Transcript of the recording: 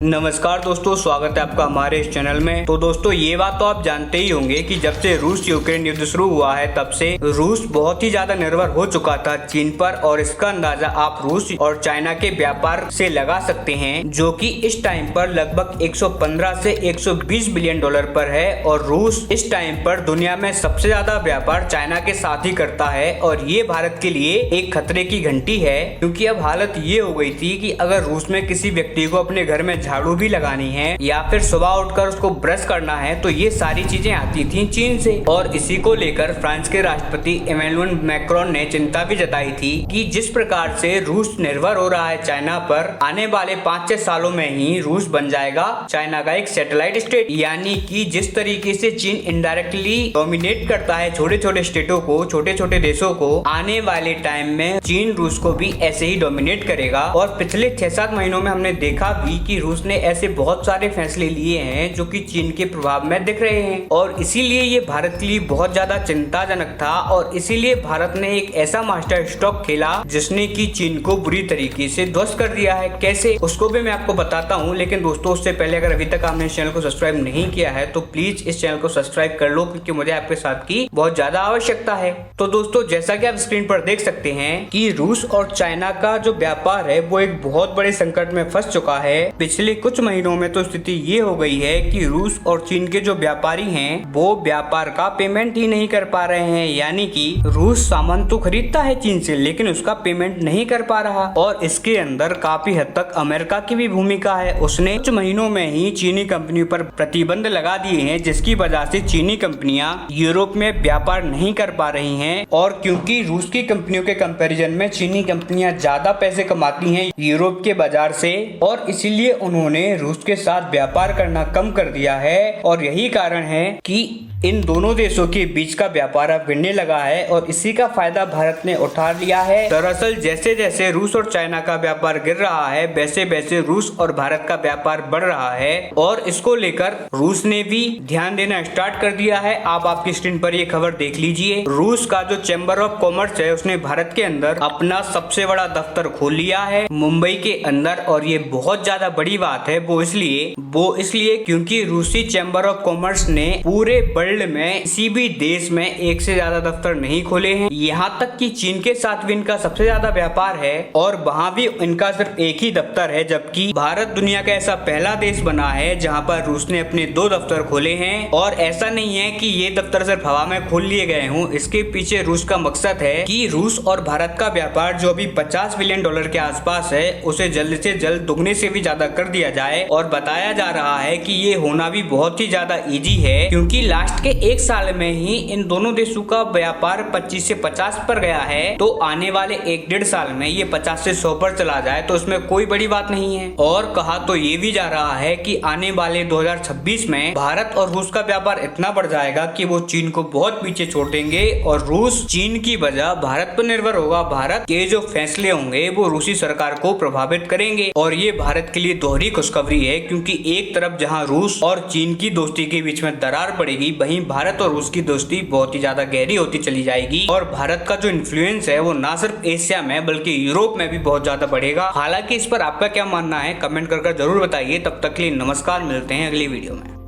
नमस्कार दोस्तों, स्वागत है आपका हमारे इस चैनल में। तो दोस्तों, ये बात तो आप जानते ही होंगे कि जब से रूस यूक्रेन युद्ध शुरू हुआ है तब से रूस बहुत ही ज्यादा निर्भर हो चुका था चीन पर, और इसका अंदाजा आप रूस और चाइना के व्यापार से लगा सकते हैं, जो कि इस टाइम पर लगभग 115 से 120 बिलियन डॉलर पर है। और रूस इस टाइम पर दुनिया में सबसे ज्यादा व्यापार चाइना के साथ ही करता है, और ये भारत के लिए एक खतरे की घंटी है, क्योंकि अब हालत ये हो गई थी कि अगर रूस में किसी व्यक्ति को अपने घर में झाड़ू भी लगानी है या फिर सुबह उठकर उसको ब्रश करना है तो ये सारी चीजें आती थी चीन से। और इसी को लेकर फ्रांस के राष्ट्रपति इमैनुअल मैक्रोन ने चिंता भी जताई थी कि जिस प्रकार से रूस निर्भर हो रहा है चाइना पर, आने वाले 5-6 सालों में ही रूस बन जाएगा चाइना का एक सैटेलाइट स्टेट। यानी कि जिस तरीके से चीन इनडायरेक्टली डोमिनेट करता है छोटे छोटे स्टेटों को, छोटे छोटे देशों को, आने वाले टाइम में चीन रूस को भी ऐसे ही डोमिनेट करेगा। और पिछले 6-7 महीनों में हमने देखा भी कि रूस ने ऐसे बहुत सारे फैसले लिए हैं जो कि चीन के प्रभाव में दिख रहे हैं, और इसीलिए ये भारत के लिए बहुत ज्यादा चिंताजनक था। और इसीलिए भारत ने एक ऐसा मास्टर स्ट्रोक खेला जिसने कि चीन को बुरी तरीके से ध्वस्त कर दिया है। कैसे, उसको भी मैं आपको बताता हूँ। लेकिन दोस्तों, उससे पहले अगर अभी तक आपने इस चैनल को सब्सक्राइब नहीं किया है तो प्लीज इस चैनल को सब्सक्राइब कर लो, क्योंकि मुझे आपके साथ की बहुत ज्यादा आवश्यकता है। तो दोस्तों, जैसा कि आप स्क्रीन पर देख सकते हैं कि रूस और चाइना का जो व्यापार है वो एक बहुत बड़े संकट में फंस चुका है। पिछले कुछ महीनों में तो स्थिति ये हो गई है कि रूस और चीन के जो व्यापारी हैं वो व्यापार का पेमेंट ही नहीं कर पा रहे हैं। यानी कि रूस सामान तो खरीदता है चीन से, लेकिन उसका पेमेंट नहीं कर पा रहा। और इसके अंदर काफी हद तक अमेरिका की भी भूमिका है। उसने कुछ महीनों में ही चीनी कंपनियों पर प्रतिबंध लगा दिए हैं, जिसकी वजह से चीनी कंपनियां यूरोप में व्यापार नहीं कर पा रही हैं। और क्योंकि रूस की कंपनियों के कंपैरिजन में चीनी कंपनियां ज्यादा पैसे कमाती हैं यूरोप के बाजार से, और इसीलिए उन्होंने रूस के साथ व्यापार करना कम कर दिया है। और यही कारण है कि इन दोनों देशों के बीच का व्यापार अब गिरने लगा है, और इसी का फायदा भारत ने उठा लिया है। दरअसल जैसे जैसे रूस और चाइना का व्यापार गिर रहा है, वैसे वैसे रूस और भारत का व्यापार बढ़ रहा है, और इसको लेकर रूस ने भी ध्यान देना स्टार्ट कर दिया है। आप आपकी स्क्रीन पर ये खबर देख लीजिए। रूस का जो चैम्बर ऑफ कॉमर्स है उसने भारत के अंदर अपना सबसे बड़ा दफ्तर खोल लिया है मुंबई के अंदर। और ये बहुत ज्यादा बड़ी बात है, वो इसलिए क्योंकि रूसी चैम्बर ऑफ कॉमर्स ने पूरे वर्ल्ड में किसी भी देश में एक से ज्यादा दफ्तर नहीं खोले हैं। यहाँ तक कि चीन के साथ भी इनका सबसे ज्यादा व्यापार है, और वहाँ भी इनका सिर्फ एक ही दफ्तर है। जबकि भारत दुनिया का ऐसा पहला देश बना है जहाँ पर रूस ने अपने 2 दफ्तर खोले हैं। और ऐसा नहीं है कि ये दफ्तर सिर्फ हवा में खोल लिए गए हों, इसके पीछे रूस का मकसद है कि रूस और भारत का व्यापार जो अभी 50 बिलियन डॉलर के आसपास है उसे जल्द से जल्द दुगने से भी ज्यादा कर दिया जाए। और बताया जा रहा है कि ये होना भी बहुत ही ज्यादा इजी है, क्योंकि लास्ट के 1 साल में ही इन दोनों देशों का व्यापार 25 से 50 पर गया है। तो आने वाले 1-1.5 साल में ये 50 से 100 पर चला जाए तो उसमें कोई बड़ी बात नहीं है। और कहा तो ये भी जा रहा है कि आने वाले 2026 में भारत और रूस का व्यापार इतना बढ़ जाएगा कि वो चीन को बहुत पीछे छोड़ देंगे, और रूस चीन की वजह भारत पर निर्भर होगा। भारत के जो फैसले होंगे वो रूसी सरकार को प्रभावित करेंगे, और ये भारत के लिए दोहरी खुशखबरी है, क्योंकि एक तरफ जहां रूस और चीन की दोस्ती के बीच में दरार पड़ेगी, वहीं भारत और रूस की दोस्ती बहुत ही ज्यादा गहरी होती चली जाएगी। और भारत का जो इन्फ्लुएंस है वो ना सिर्फ एशिया में बल्कि यूरोप में भी बहुत ज्यादा बढ़ेगा। हालांकि इस पर आपका क्या मानना है कमेंट कर जरूर बताइए। तब तक के लिए नमस्कार, मिलते हैं अगली वीडियो में।